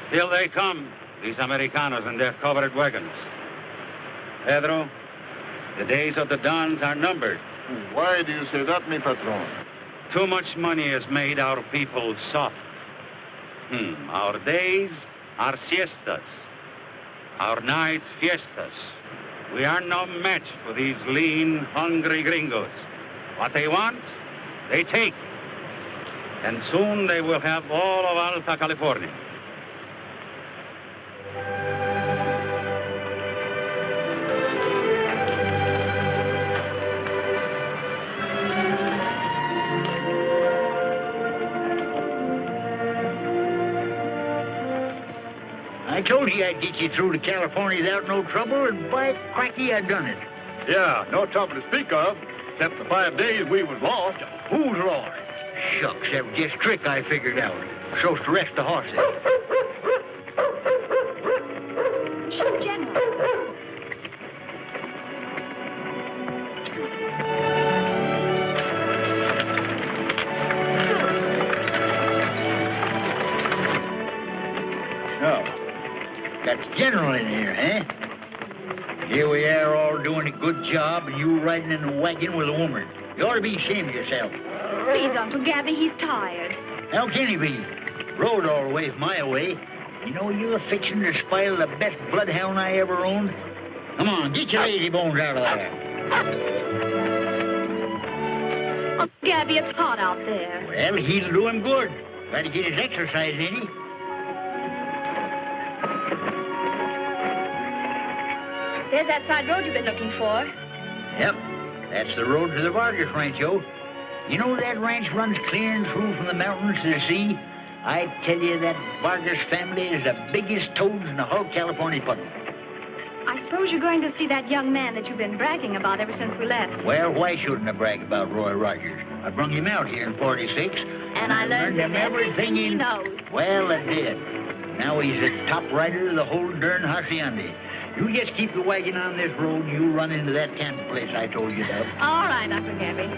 Still they come, these Americanos in their covered wagons. Pedro, the days of the Dons are numbered. Why do you say that, mi patron? Too much money has made our people soft. Our days are siestas. Our nights fiestas. We are no match for these lean, hungry gringos. What they want, they take. And soon they will have all of Alta California. I told you I'd get you through to California without no trouble, and by cracky, I done it. Yeah, no trouble to speak of, except the 5 days we was lost. Who's lost? Shucks, that was just a trick I figured out. So's to rest the horses. Shoot, General. That's General in here, eh? Here we are all doing a good job, and you riding in a wagon with a woman. You ought to be ashamed of yourself. Please, Uncle Gabby, he's tired. How can he be? Rode all the way from my way. You know, you're fixing to spoil the best bloodhound I ever owned. Come on, get your lazy bones out of there. Uncle Gabby, it's hot out there. Well, he'll do him good. Got to get his exercise in him. There's that side road you've been looking for. Yep, that's the road to the Vargas Rancho. You know that ranch runs clear and through from the mountains to the sea? I tell you, that Vargas family is the biggest toads in the whole California puddle. I suppose you're going to see that young man that you've been bragging about ever since we left. Well, why shouldn't I brag about Roy Rogers? I brung him out here in 46. And I learned him everything he knows. Well, I did. Now he's the top rider of the whole darn hacienda. You just keep the wagon on this road, you run into that camping place I told you about. All right, Uncle Gabby.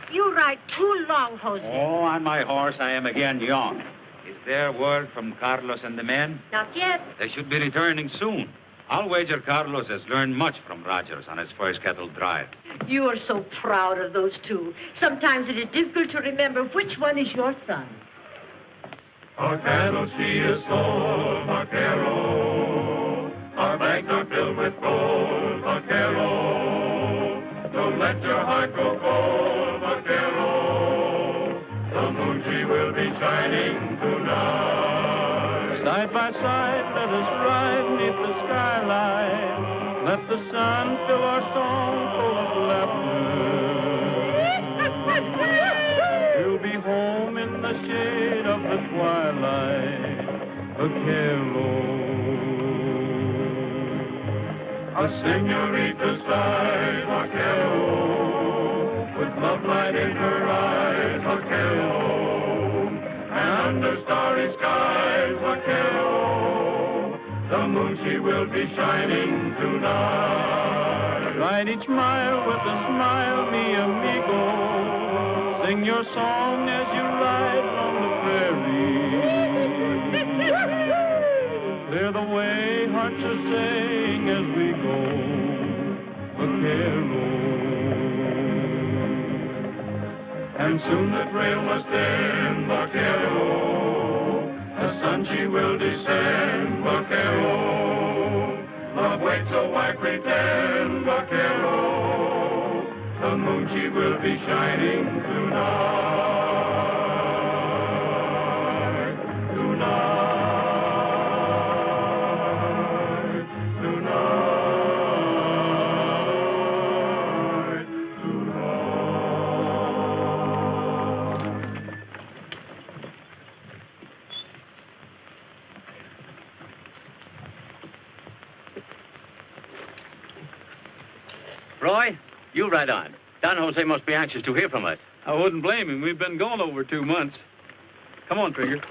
You ride too long, Jose. Oh, on my horse, I am again young. Is there word from Carlos and the men? Not yet. They should be returning soon. I'll wager Carlos has learned much from Rogers on his first cattle drive. You are so proud of those two. Sometimes it is difficult to remember which one is your son. Our cattle she is sold, vaquero. Our bags are filled with gold, vaquero. Don't let your heart go cold, vaquero. The moon she will be shining tonight. Side by side, let us ride beneath the skyline. Let the sun fill our song full of laughter. We'll be home in the shade of the twilight, vaquero. A señorita Slye, vaquero, with love light in her eyes, vaquero, and under starry skies, vaquero, the moon she will be shining tonight. Ride each mile with a smile, mi amigo. Sing your song as you ride on the prairie. Clear the way, hearts are saying as we go, vaquero. And soon the trail must end, vaquero. The sun she will descend, vaquero. Love waits, so why pretend, vaquero? The moon she will be shining tonight, tonight. Roy, you ride on. Don Jose must be anxious to hear from us. I wouldn't blame him. We've been gone over 2 months. Come on, Trigger.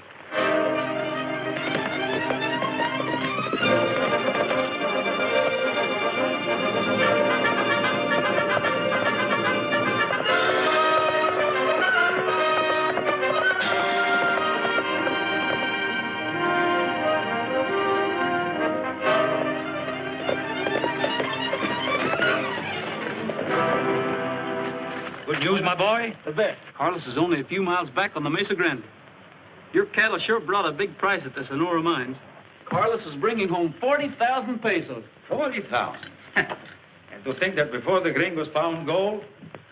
Good news, my boy? The best. Carlos is only a few miles back on the Mesa Grande. Your cattle sure brought a big price at the Sonora mines. Carlos is bringing home 40,000 pesos. 40,000. And to think that before the gringos found gold,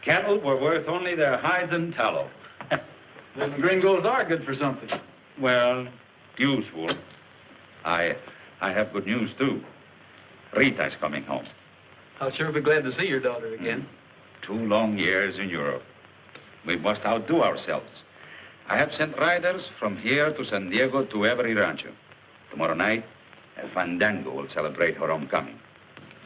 cattle were worth only their hides and tallow. Then the gringos are good for something. Well, useful. I have good news, too. Rita's coming home. I'll sure be glad to see your daughter again. 2 long years in Europe. We must outdo ourselves. I have sent riders from here to San Diego to every rancho. Tomorrow night, a fandango will celebrate her homecoming.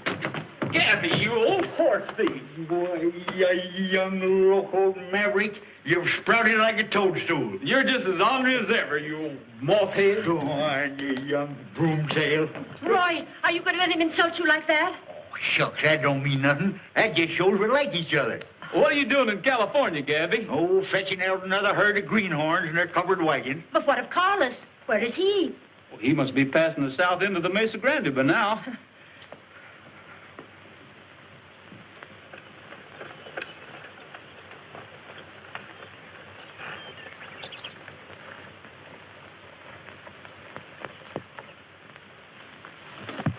Gabby, you old horse thief. Boy, you young local maverick. You've sprouted like a toadstool. You're just as ornery as ever, you old moth-head. Go on, you young broomtail. Roy, are you going to let him insult you like that? Oh, shucks, that don't mean nothing. That just shows we like each other. What are you doing in California, Gabby? Oh, fetching out another herd of greenhorns in their covered wagon. But what of Carlos? Where is he? Well, he must be passing the south end of the Mesa Grande by now.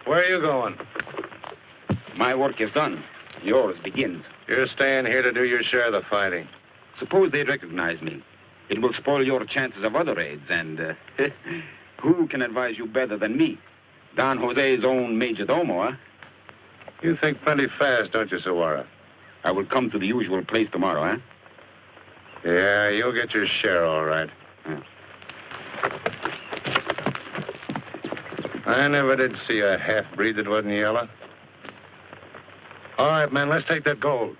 Where are you going? My work is done. Yours begins. You're staying here to do your share of the fighting. Suppose they recognize me. It will spoil your chances of other raids, and who can advise you better than me? Don Jose's own major domo, huh? You think plenty fast, don't you, Sawara? I will come to the usual place tomorrow, huh? Yeah, you'll get your share, all right. Yeah. I never did see a half-breed that wasn't yellow. All right, man, let's take that gold.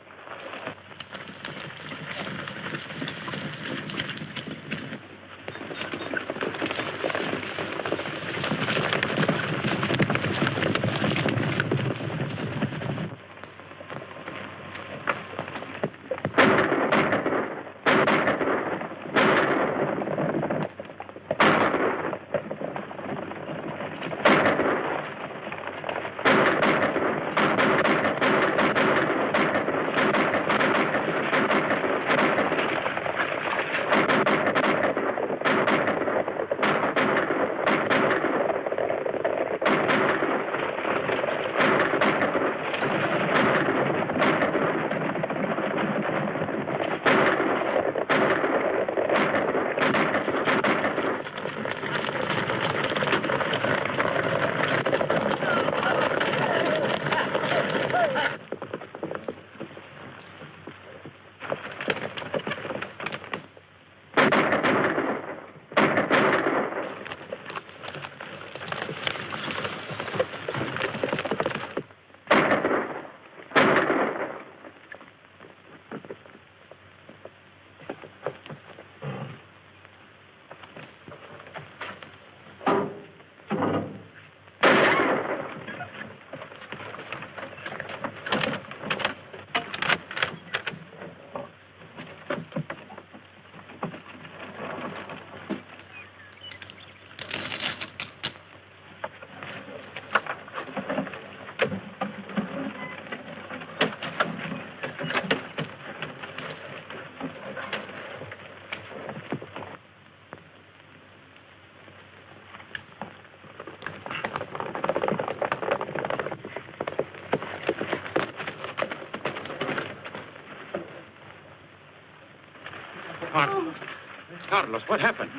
Carlos, what happened?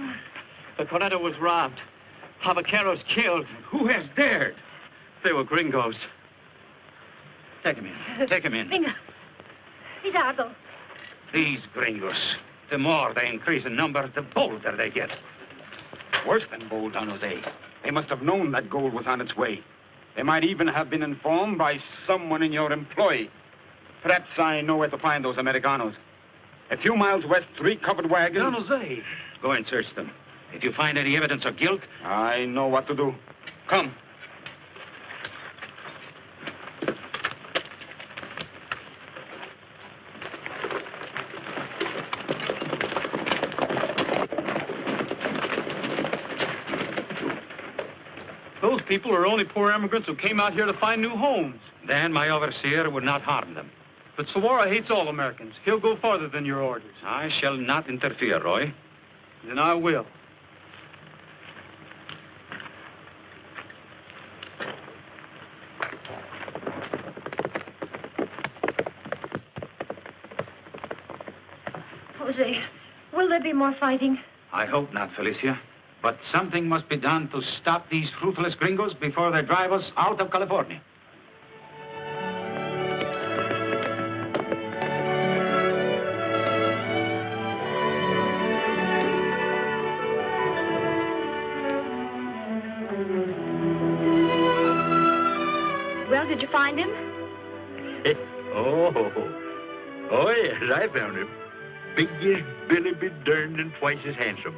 The tornado was robbed. Javaqueros killed. Who has dared? They were gringos. Take him in. Take him in. Venga. Cuidado. These gringos. The more they increase in number, the bolder they get. Worse than bold, Don Jose. They must have known that gold was on its way. They might even have been informed by someone in your employ. Perhaps I know where to find those Americanos. A few miles west, 3 covered wagons. Don Jose. Go and search them. If you find any evidence of guilt... I know what to do. Come. Those people are only poor immigrants who came out here to find new homes. Then my overseer would not harm them. But Sawara hates all Americans. He'll go farther than your orders. I shall not interfere, Roy. Then I will. Jose, will there be more fighting? I hope not, Felicia. But something must be done to stop these ruthless gringos before they drive us out of California. Well, did you find him? Oh, yes, I found him. Big as Billy be derned and twice as handsome.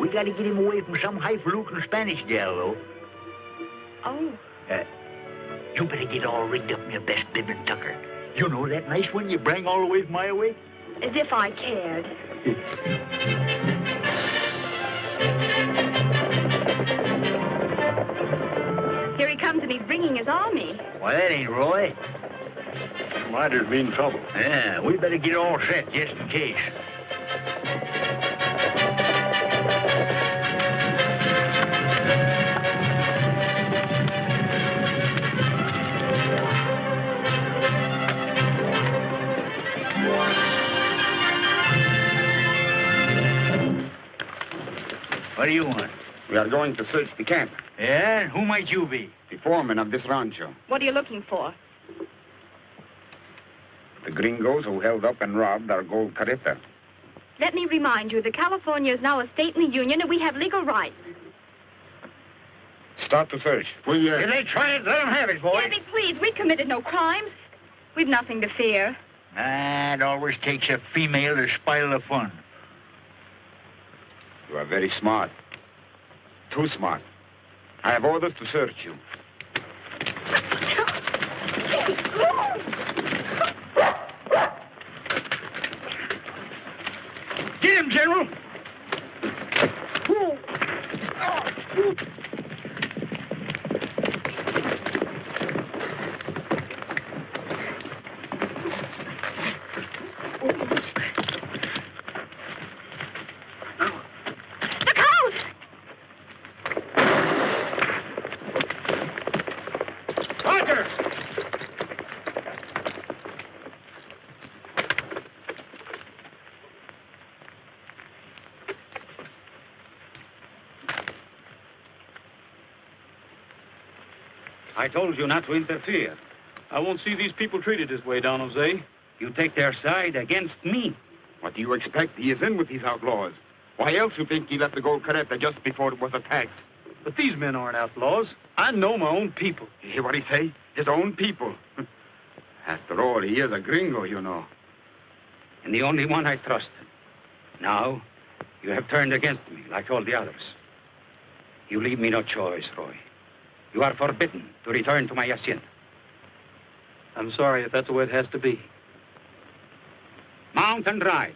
We got to get him away from some highfalutin Spanish gal, though. Oh. You better get all rigged up in your best bib and tucker. You know that nice one you bring all the way from Iowa? As if I cared. Here he comes, and he's bringing his army. Why, that ain't Roy. Might have been trouble. Yeah, we better get all set just in case. What do you want? We are going to search the camp. Yeah? Who might you be? The foreman of this rancho. What are you looking for? The gringos who held up and robbed our gold carreta. Let me remind you that California is now a state in the Union, and we have legal rights. Start the search. If they try it, let them have it, boy. Gabby, please, we've committed no crimes. We've nothing to fear. It always takes a female to spoil the fun. You are very smart. Too smart. I have orders to search you. Get him, General! I told you not to interfere. I won't see these people treated this way, Don Jose. You take their side against me. What do you expect? He is in with these outlaws. Why else you think he left the gold carreta just before it was attacked? But these men aren't outlaws. I know my own people. You hear what he say? His own people. After all, he is a gringo, you know. And the only one I trust. Now, you have turned against me, like all the others. You leave me no choice, Roy. You are forbidden to return to my hacienda. I'm sorry if that's the way it has to be. Mount and ride.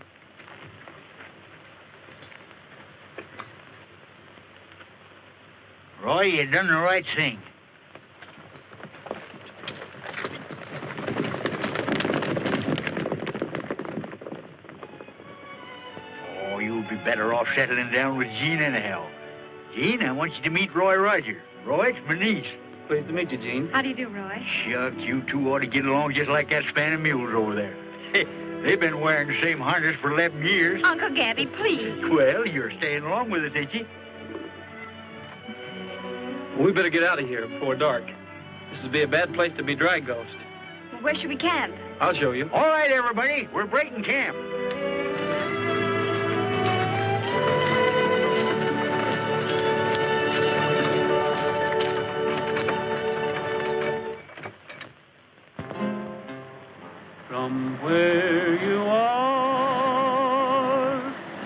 Roy, you done the right thing. Oh, you'll be better off settling down with Gene anyhow. Gene, I want you to meet Roy Roger. Roy, it's my niece. Pleased to meet you, Gene. How do you do, Roy? Shucks, you two ought to get along just like that span of mules over there. They've been wearing the same harness for 11 years. Uncle Gabby, please. Well, you're staying along with us, ain't you? We better get out of here before dark. This would be a bad place to be drag ghost. Well, where should we camp? I'll show you. All right, everybody, we're breaking camp. From where you are,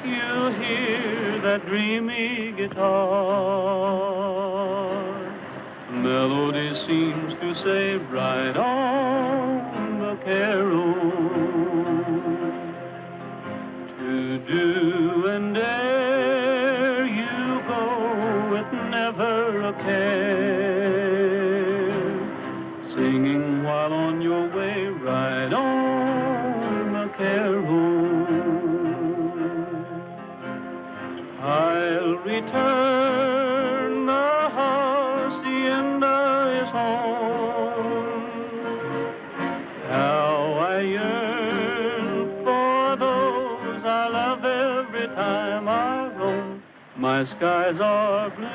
you hear that dreamy guitar. Melody seems to say, ride on, vaquero. To do and dare you go with never a care. Singing while on your way, ride on, vaquero. I'll return, the hacienda is home. How I yearn for those I love every time I roam. My skies are blue,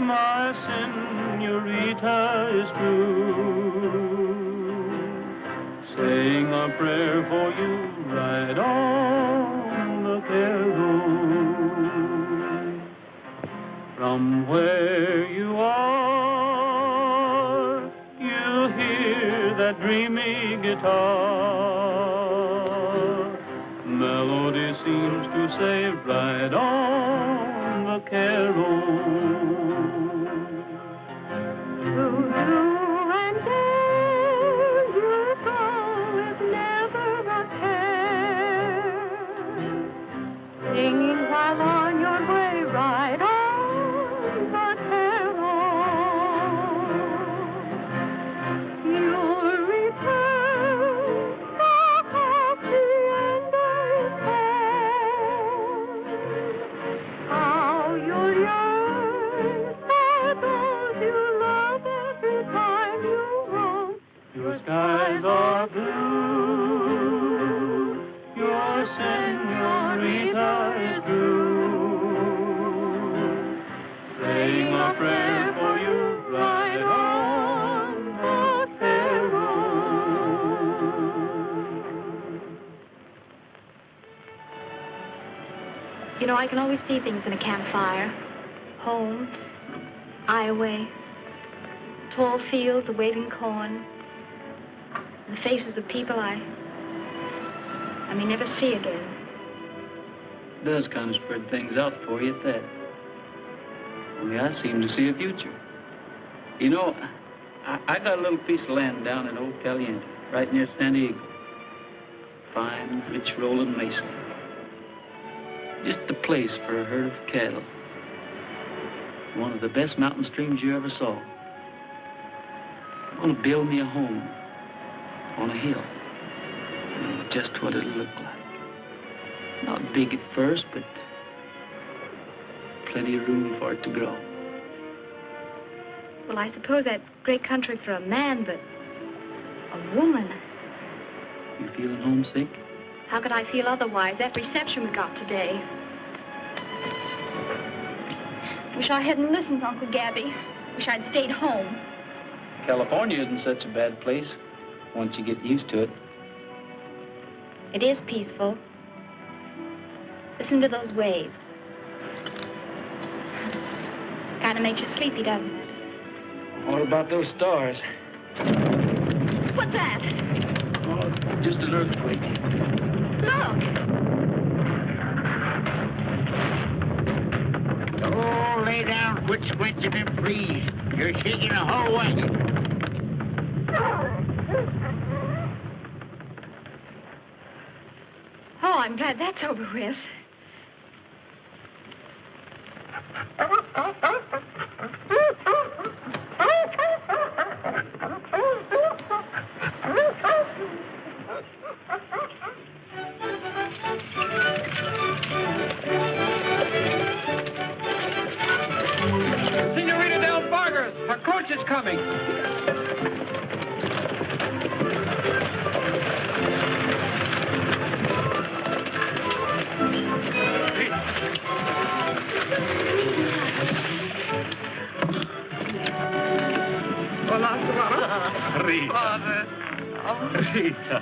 my senorita is true. Saying a prayer for you, ride on, vaquero. From where you are, you hear that dreamy guitar. Melody seems to say, ride on, vaquero. Singing while on your way, ride on, vaquero. You'll return, the hacienda is home. How you'll yearn for those you love every time you roam. Your skies are blue, your senorita is blue. Saying a prayer for you, ride on, vaquero. You know, I can always see things in a campfire. Home, Iowa, tall fields of waving corn, the faces of people I may never see again. It does kind of spread things out for you at that. Only I seem to see a future. You know, I got a little piece of land down in Old Caliente, right near San Diego. Fine, rich rolling mesa. Just the place for a herd of cattle. One of the best mountain streams you ever saw. I'm going to build me a home on a hill. Just what it'll look like. Not big at first, but plenty of room for it to grow. Well, I suppose that's great country for a man, but a woman. You feeling homesick? How could I feel otherwise? That reception we got today. Wish I hadn't listened, Uncle Gabby. Wish I'd stayed home. California isn't such a bad place once you get used to it. It is peaceful. Listen to those waves. Kind of makes you sleepy, doesn't it? What about those stars? What's that? Oh, just an earthquake. Look. Oh, lay down, quit squinching and freeze. You're shaking the whole wagon. Oh, I'm glad that's over with. Senorita Del Vargas, her coach is coming. Rita. Rita.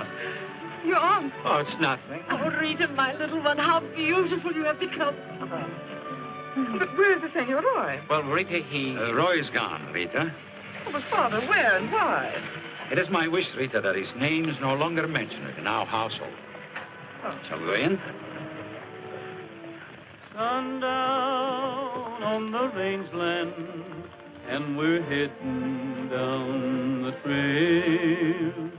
Your arm. Oh, it's nothing. Oh, Rita, my little one, how beautiful you have become. But where's the Senor Roy? Well, Rita, Roy's gone, Rita. Oh, but Father, where and why? It is my wish, Rita, that his name is no longer mentioned in our household. Oh, shall we go in? Sundown on the rangeland, and we're heading down the trail.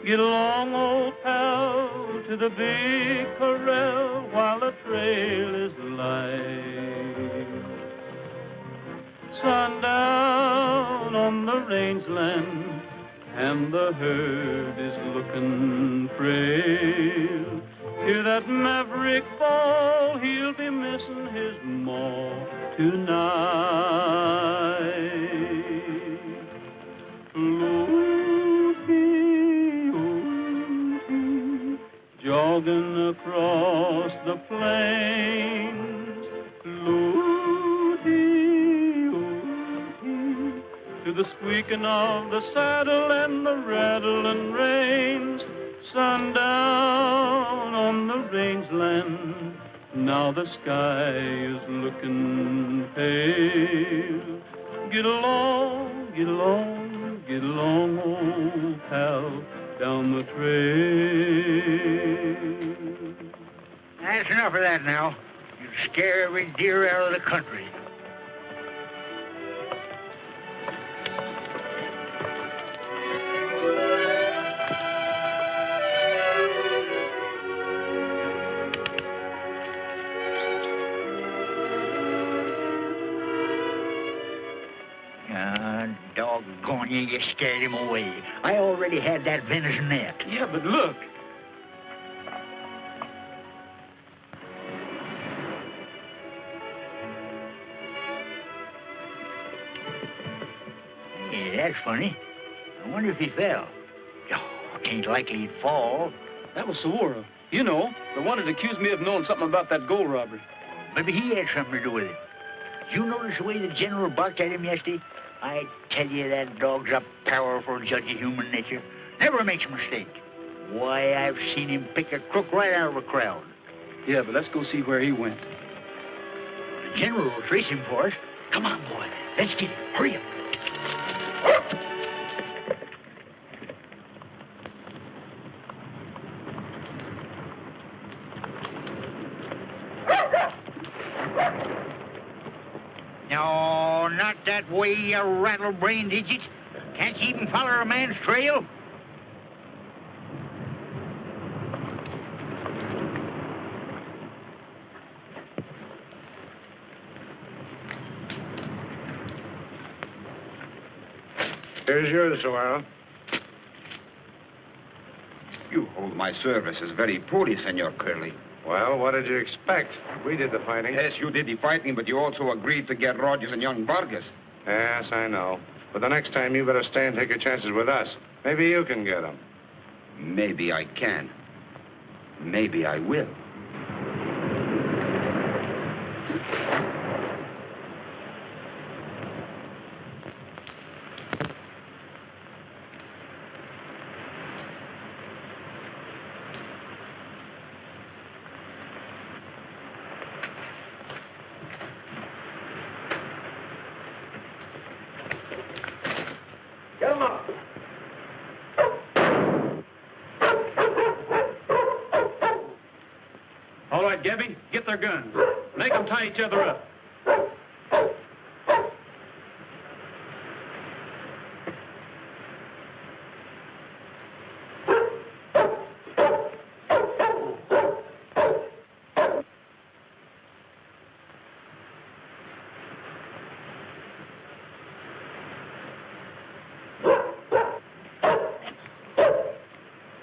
Get along, old pal, to the big corral while the trail is light. Sundown on the rangeland, and the herd is looking frail. Hear that maverick bawl, he'll be missing his maw tonight. Loo-hee, oh-hee, jogging across the plains. Loo-hee, oh-hee, to the squeaking of the saddle and the rattling reins. Sundown on the rangeland, now the sky is looking pale. Get along, get along, get along, old pal, down the trail. That's enough of that now. You scare every deer out of the country. Doggone you, you scared him away. I already had that venison net. Yeah, but look. Yeah, that's funny. I wonder if he fell. Oh, it ain't likely he'd fall. That was Sawara. You know, the one that accused me of knowing something about that gold robbery. Maybe he had something to do with it. Did you notice the way the general barked at him yesterday? I tell you, that dog's a powerful judge of human nature. Never makes a mistake. Why, I've seen him pick a crook right out of a crowd. Yeah, but let's go see where he went. The general will trace him for us. Come on, boy. Let's get him. Hurry up. No, not that way, you rattle-brained idiot. Can't you even follow a man's trail? Here's yours, Sawara. You hold my services very poorly, Senor Curley. Well, what did you expect? We did the fighting. Yes, you did the fighting, but you also agreed to get Rogers and young Vargas. Yes, I know. But the next time, you better stay and take your chances with us. Maybe you can get them. Maybe I can. Maybe I will. All right, Gabby, get their guns. Make them tie each other up.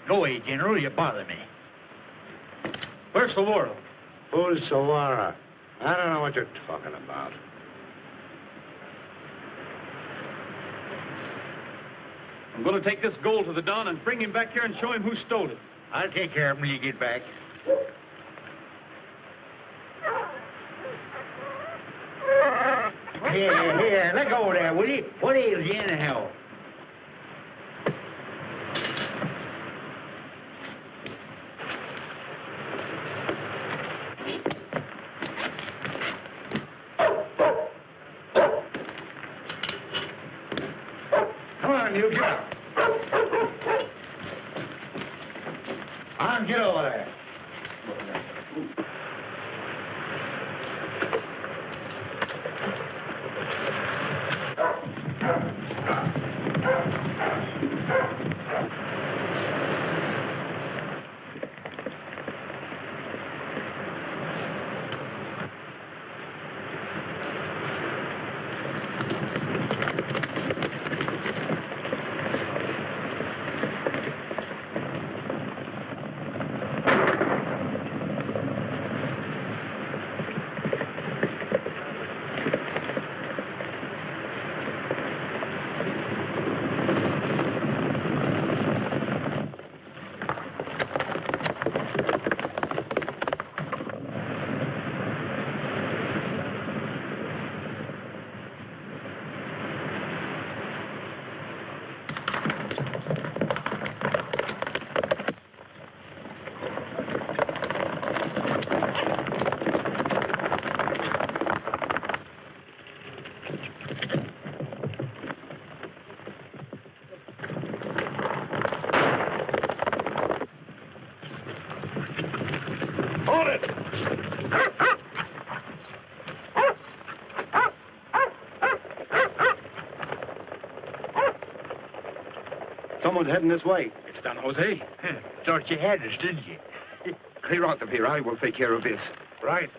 Go away, General. You bother me. Where's Sawara? Who's Sawara? I don't know what you're talking about. I'm going to take this gold to the Don and bring him back here and show him who stole it. I'll take care of him when you get back. Here, let go there, will you? What ails you anyhow? Come on, you get up. On, get over there. Someone's heading this way. It's Don Jose. Thought you had us, didn't you? Clear out of here. I will take care of this. Right.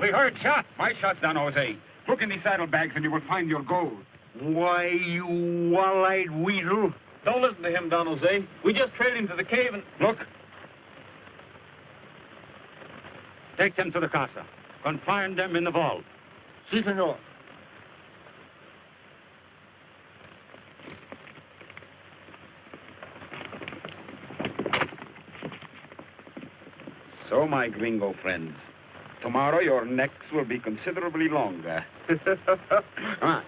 We heard shot. My shot's Don Jose. Look in the saddlebags and you will find your gold. Why, you wall-eyed weasel. Don't listen to him, Don Jose. We just trailed him to the cave and... Look. Take them to the casa. Confine them in the vault. Si, senor. So, my gringo friends, tomorrow your necks will be considerably longer. Come on.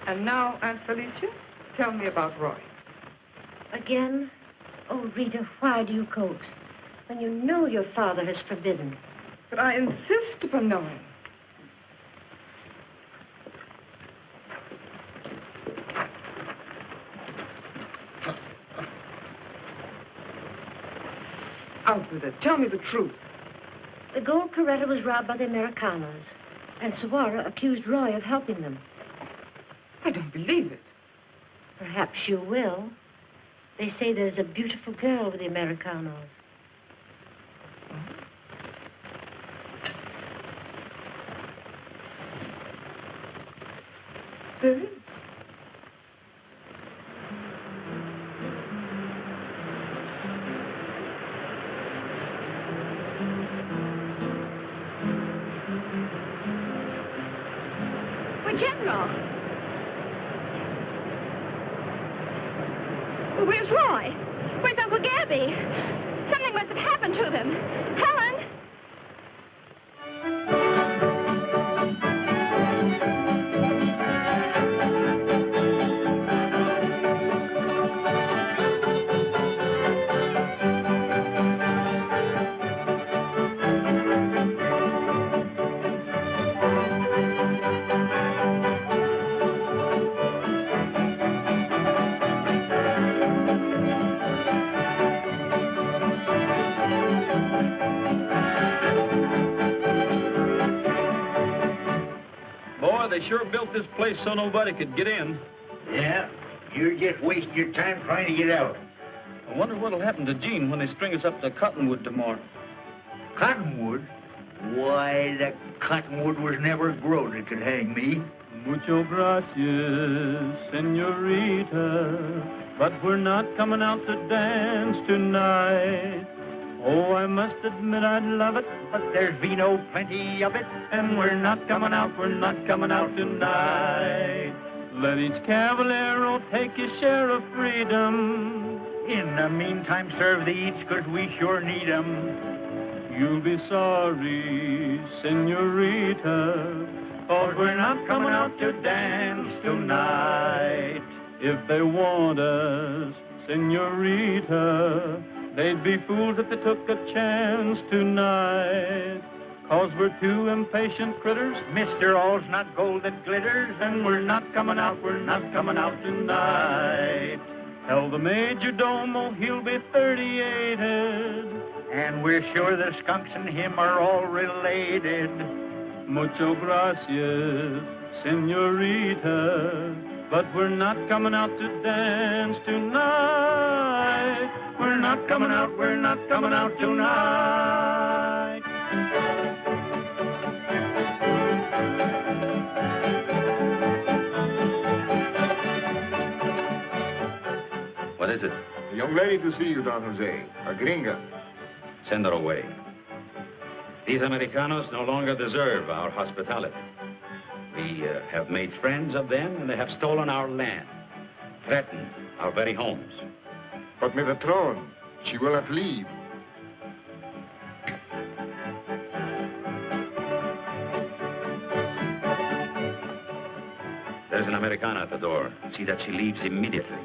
And now, Aunt Felicia, tell me about Roy. Again? Oh, Rita, why do you coax? When you know your father has forbidden. But I insist upon knowing. Out with it. Tell me the truth. The gold carreta was robbed by the Americanos, and Sawara accused Roy of helping them. I don't believe it. Perhaps you will. They say there's a beautiful girl with the Americanos. There is. General. Where's Roy? Where's Uncle Gabby? Something must have happened to them. Helen! They sure built this place so nobody could get in. Yeah, you're just wasting your time trying to get out. I wonder what'll happen to Gene when they string us up to Cottonwood tomorrow. Cottonwood? Why, the cottonwood was never grown that could hang me. Mucho gracias, senorita, but we're not coming out to dance tonight. Oh, I must admit I'd love it, but there's vino plenty of it, and we're not coming out tonight. Let each cavallero take his share of freedom. In the meantime, serve the eats, 'cause we sure need 'em. You'll be sorry, senorita, 'cause we're not coming out to dance tonight. If they want us, senorita, they'd be fools if they took a chance tonight. 'Cause we're two impatient critters, Mr. All's not gold that glitters, and we're not coming out tonight. Tell the major domo he'll be 38ed. and we're sure the skunks and him are all related. Mucho gracias, senorita, but we're not coming out to dance tonight. We're not coming out tonight. What is it? A young lady to see you, Don Jose. A gringa. Send her away. These Americanos no longer deserve our hospitality. We have made friends of them, and they have stolen our land, threatened our very homes. But with the throne, she will not leave. There's an Americana at the door. See that she leaves immediately.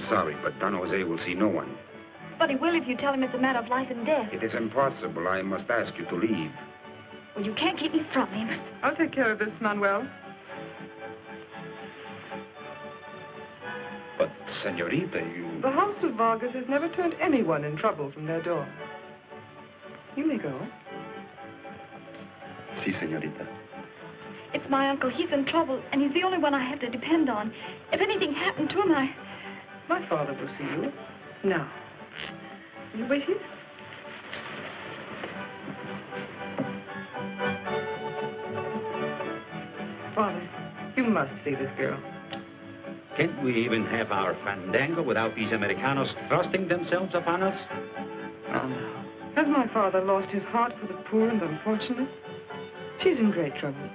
Sorry, but Don Jose will see no one. But he will if you tell him it's a matter of life and death. It is impossible. I must ask you to leave. Well, you can't keep me from him. I'll take care of this, Manuel. But, senorita, you... The house of Vargas has never turned anyone in trouble from their door. You may go. Si, senorita. It's my uncle. He's in trouble, and he's the only one I have to depend on. If anything happened to him, My father will see you. Now, will you wait here? Father, you must see this girl. Can't we even have our fandango without these Americanos thrusting themselves upon us? Oh, no. Has my father lost his heart for the poor and unfortunate? She's in great trouble.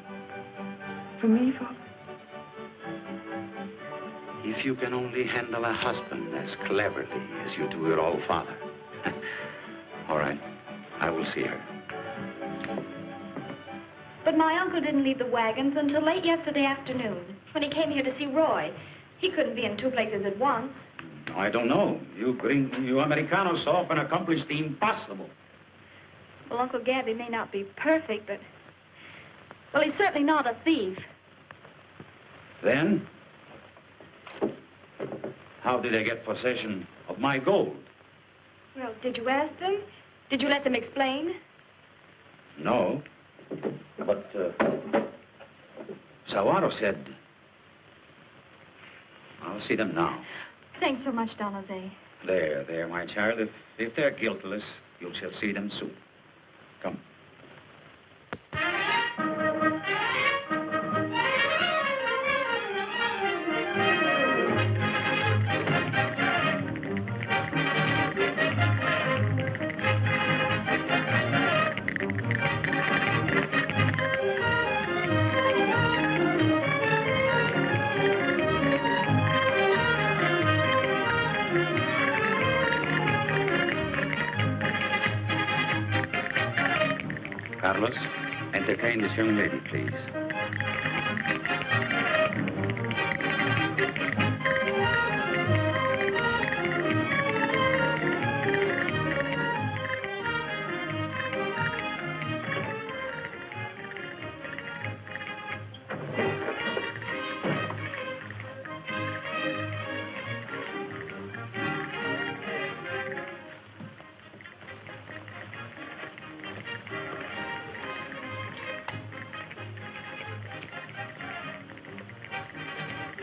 For me, Father? If you can only handle a husband as cleverly as you do your old father. All right, I will see her. But my uncle didn't leave the wagons until late yesterday afternoon, when he came here to see Roy. He couldn't be in two places at once. I don't know. You Americanos so often accomplish the impossible. Well, Uncle Gabby may not be perfect, but... Well, he's certainly not a thief. Then? How did they get possession of my gold? Well, did you ask them? Did you let them explain? No. But, Saguaro said... I'll see them now. Thanks so much, Don Jose. There, my child. If they're guiltless, you shall see them soon. Come. Carlos, entertain this young lady, please.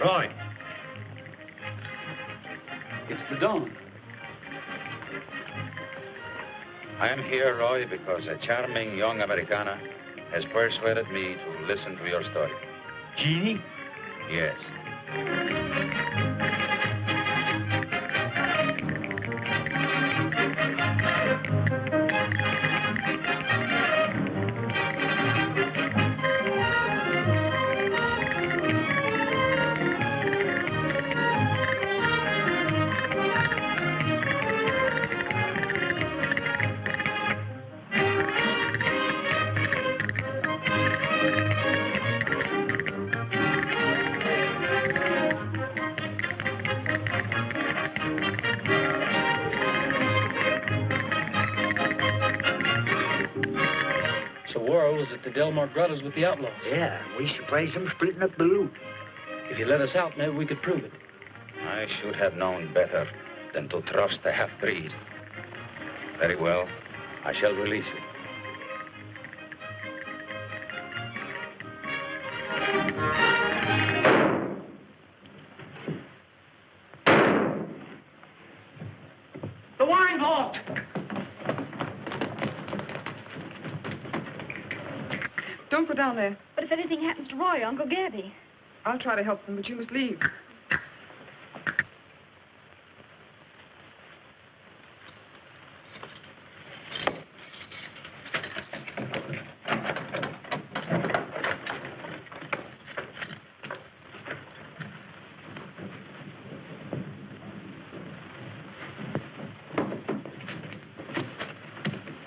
Roy. It's the Don. I am here, Roy, because a charming young Americana has persuaded me to listen to your story. Jeannie? Yes. the Delmar Grottos with the Outlaws. Yeah, we surprised them splitting up the loot. If you let us out, maybe we could prove it. I should have known better than to trust the half-breed. Very well. I shall release you. The wine's locked! Don't go down there. But if anything happens to Roy, Uncle Gabby. I'll try to help them, but you must leave.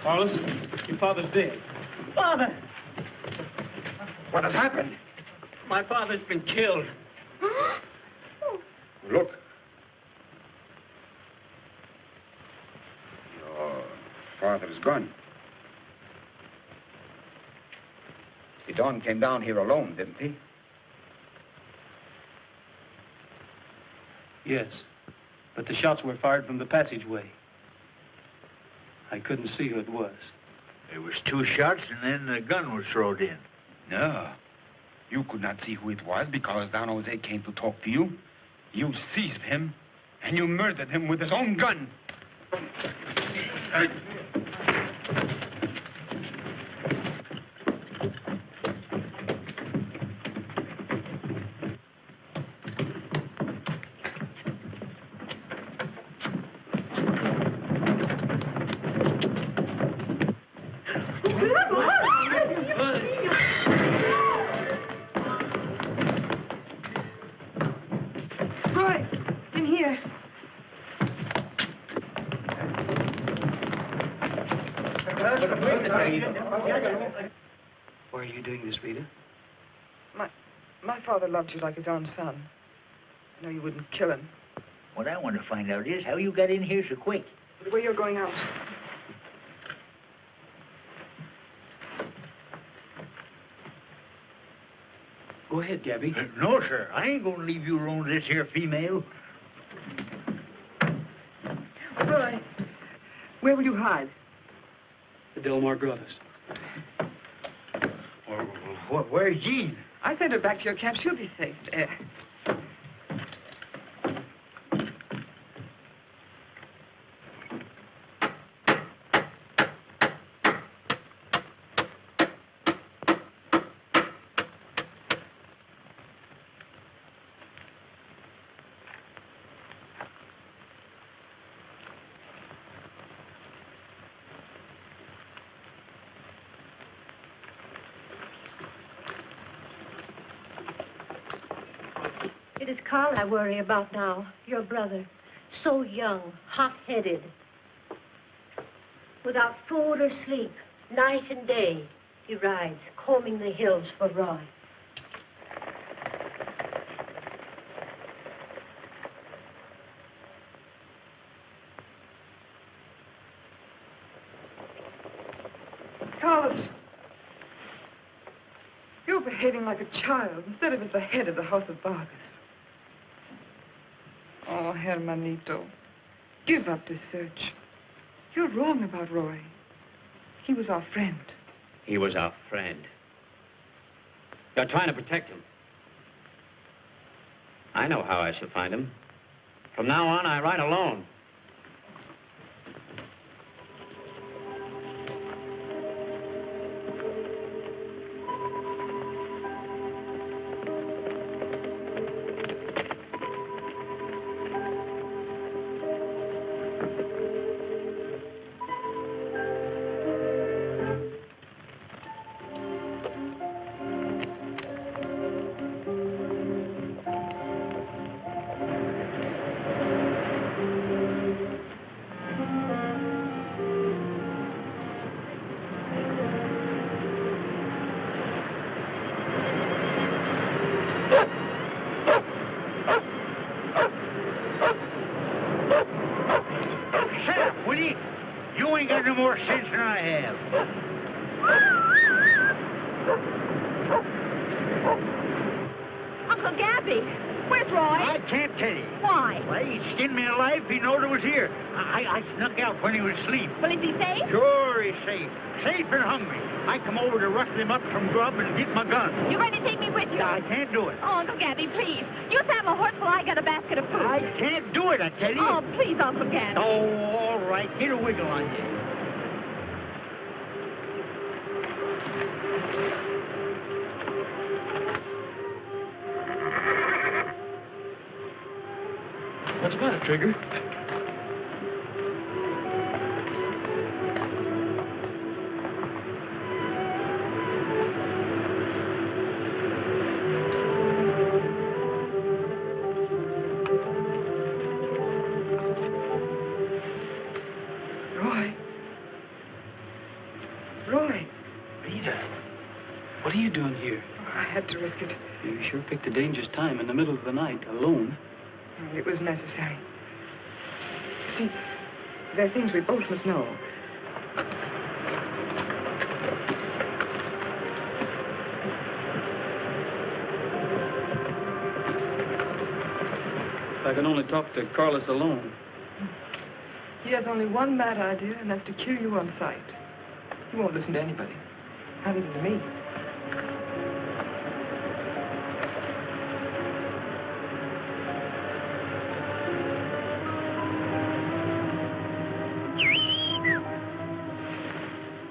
Carlos, your father's dead. Father! What has happened? My father's been killed. Look. Your father's gone. The Don came down here alone, didn't he? Yes, but the shots were fired from the passageway. I couldn't see who it was. There was 2 shots, and then the gun was thrown in. No. You could not see who it was because Don Jose came to talk to you. You seized him, and you murdered him with his own gun. Why are you doing this, Rita? My father loved you like his own son. I know you wouldn't kill him. What I want to find out is how you got in here so quick. The way you're going out. Go ahead, Gabby. No, sir. I ain't going to leave you alone with this here female. Roy, where will you hide? The Delmar Grottos. Where's Jean? I sent her back to your camp. She'll be safe there. It is Carl I worry about now, your brother. So young, hot-headed. Without food or sleep, night and day, he rides, combing the hills for Roy. Carlos, you're behaving like a child instead of as the head of the House of Vargas. Oh, Hermanito, give up this search. You're wrong about Roy. He was our friend. He was our friend. You're trying to protect him. I know how I shall find him. From now on, I ride alone. Uncle Gabby, where's Roy? I can't tell you. Why? Well, he skinned me alive if he knowed I was here. I snuck out when he was asleep. Well, is he safe? Sure, he's safe. Safe and hungry. I come over to rustle him up some grub and get my gun. You're going to take me with you? I can't do it. Oh, Uncle Gabby, please. You saddle a horse while I got a basket of food. I can't do it, I tell you. Oh, please, Uncle Gabby. Oh, all right. Get a wiggle on you. What's the matter, Trigger? Roy. Rita, what are you doing here? I had to risk it. You sure picked a dangerous time in the middle of the night, alone. It was necessary. See, there are things we both must know. If I can only talk to Carlos alone. He has only one mad idea, and that's to kill you on sight. He won't listen to anybody, not even to me.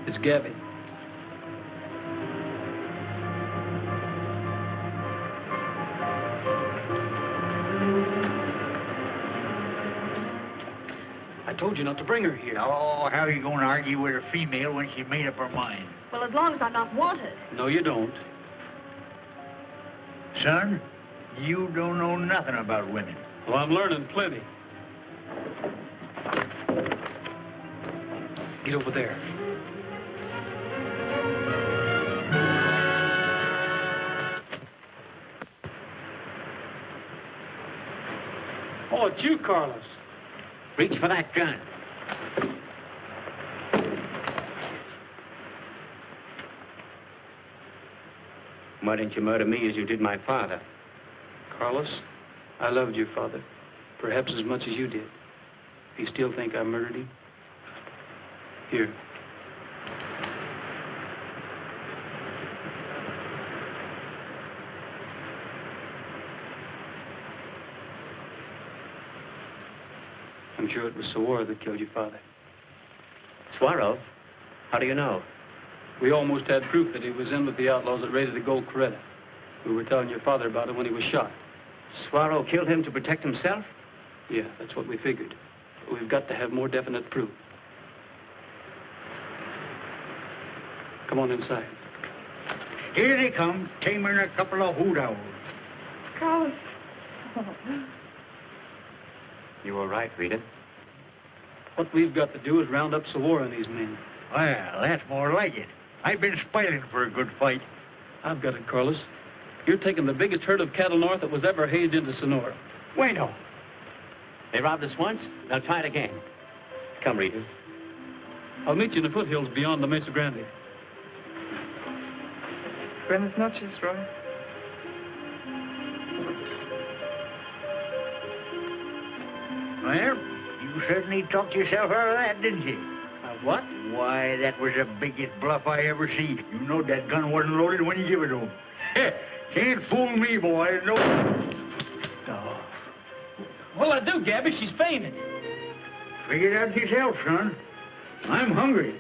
It's Gabby. I told you not to bring her here. Oh, how are you going to argue with a female when she made up her mind? Well, as long as I'm not wanted. No, you don't. Son, you don't know nothing about women. Well, I'm learning plenty. Get over there. Oh, it's you, Carlos. Reach for that gun. Why didn't you murder me as you did my father? Carlos, I loved your father, perhaps as much as you did. Do you still think I murdered him? Here. I'm sure it was Saguaro that killed your father. Saguaro? How do you know? We almost had proof that he was in with the outlaws that raided the gold Coretta. We were telling your father about it when he was shot. Saguaro killed him to protect himself? Yeah, that's what we figured. But we've got to have more definite proof. Come on inside. Here they come, taming a couple of hoot owls. Carlos. You were right, Rita. What we've got to do is round up Saguaro and these men. Well, that's more like it. I've been spoiling for a good fight. I've got it, Carlos. You're taking the biggest herd of cattle north that was ever hazed into Sonora. Bueno. They robbed us once, they'll try it again. Come, Rita. I'll meet you in the foothills beyond the Mesa Grande. Buenas noches, Roy. Well, you certainly talked yourself out of that, didn't you? What? Why, that was the biggest bluff I ever see. You know that gun wasn't loaded when you give it to him. Can't fool me, boy. No. Oh. What'll I do, Gabby? She's fainted. Figure it out yourself, son. I'm hungry.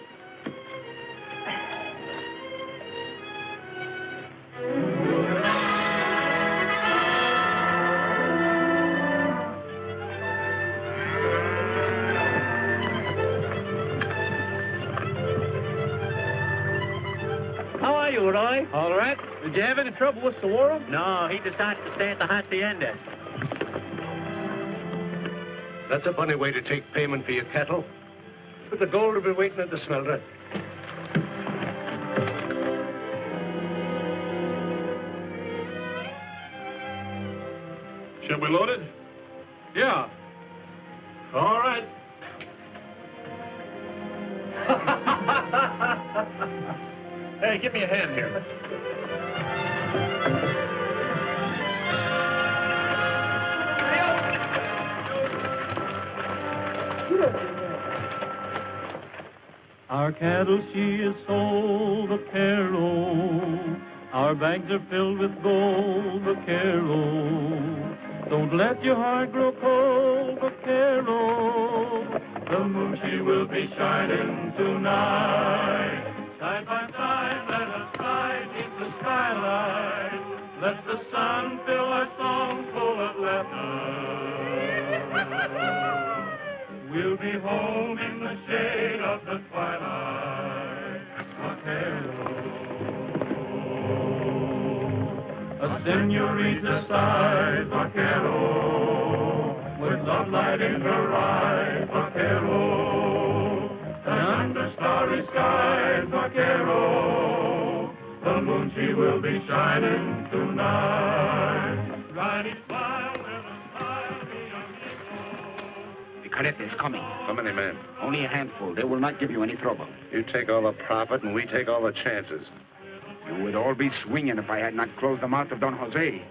Roy? All right. Did you have any trouble with Saguaro? No, he decided to stay at the hacienda. That's a funny way to take payment for your cattle. But the gold will be waiting at the smelter. Shall we load it? Yeah. All right. Hey, give me a hand here. Our cattle she is sold, vaquero. Our bags are filled with gold, vaquero. Don't let your heart grow cold, vaquero. The moon she will be shining tonight. Side by side, let us slide beneath the skylight. Let the sun fill our song full of laughter. We'll be home in the shade of the twilight. Vaquero. A senorita sighs, vaquero, with love light in her eyes, vaquero. And under starry skies, vaquero, the moon she will be shining tonight. Ride each mile where the stars be The carreta is coming. How many men? Only a handful. They will not give you any trouble. You take all the profit, and we take all the chances. You would all be swinging if I had not closed the mouth of Don Jose.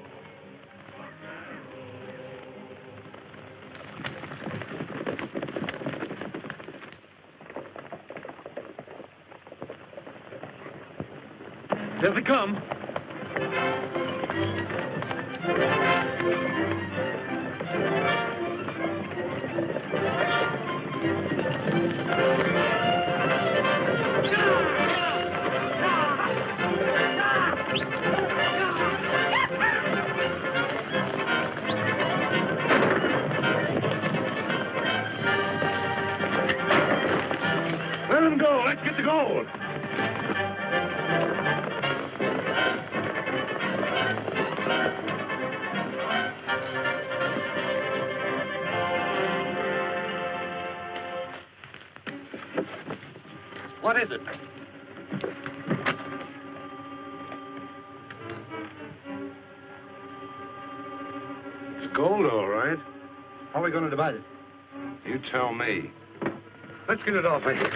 There they come. Let them go. Let's get the gold. What is it? It's gold, all right. How are we going to divide it? You tell me. Let's get it off of here.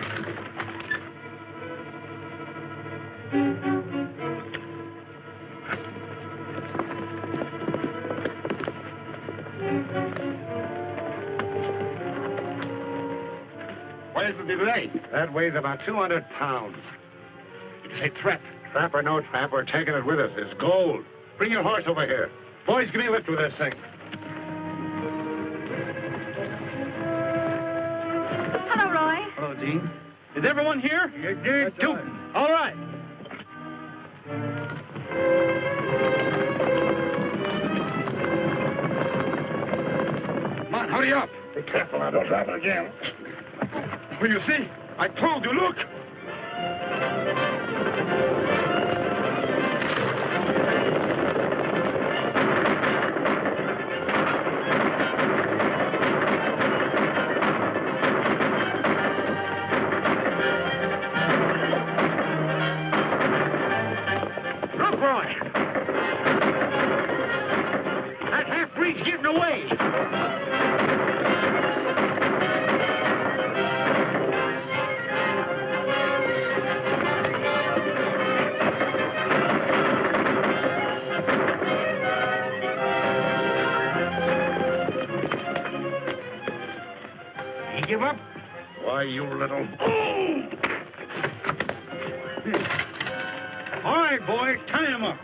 Where's the delay? That weighs about 200 pounds. It is a trap. Trap or no trap, we're taking it with us. It's gold. Bring your horse over here. Boys, give me a lift with this thing. Hello, Roy. Hello, Gene. Is everyone here? You did, too. All right. Come on, hurry up. Be careful now, don't drop it again. Will you see? I told you, look. Look, Roy. That half-breed's getting away. He give up? Why, you little... All right, boys, tie him up.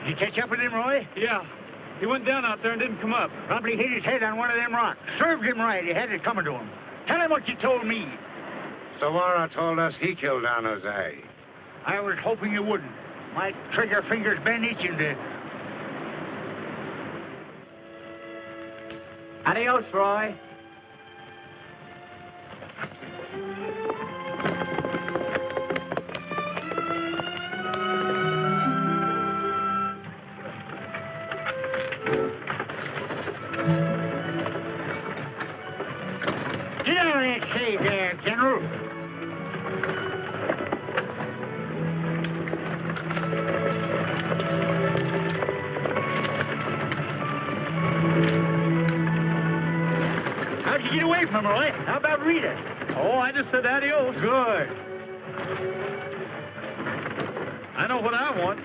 Did you catch up with him, Roy? Yeah. He went down out there and didn't come up. Probably hit his head on one of them rocks. Served him right. He had it coming to him. Tell him what you told me. Savara told us he killed Don Jose. I was hoping you wouldn't. My trigger finger's been itching to... Adios, Roy. Get out of that shade there, General. How'd you get away from her, Roy? How about Rita? Oh, I just said adios. Good. I know what I want.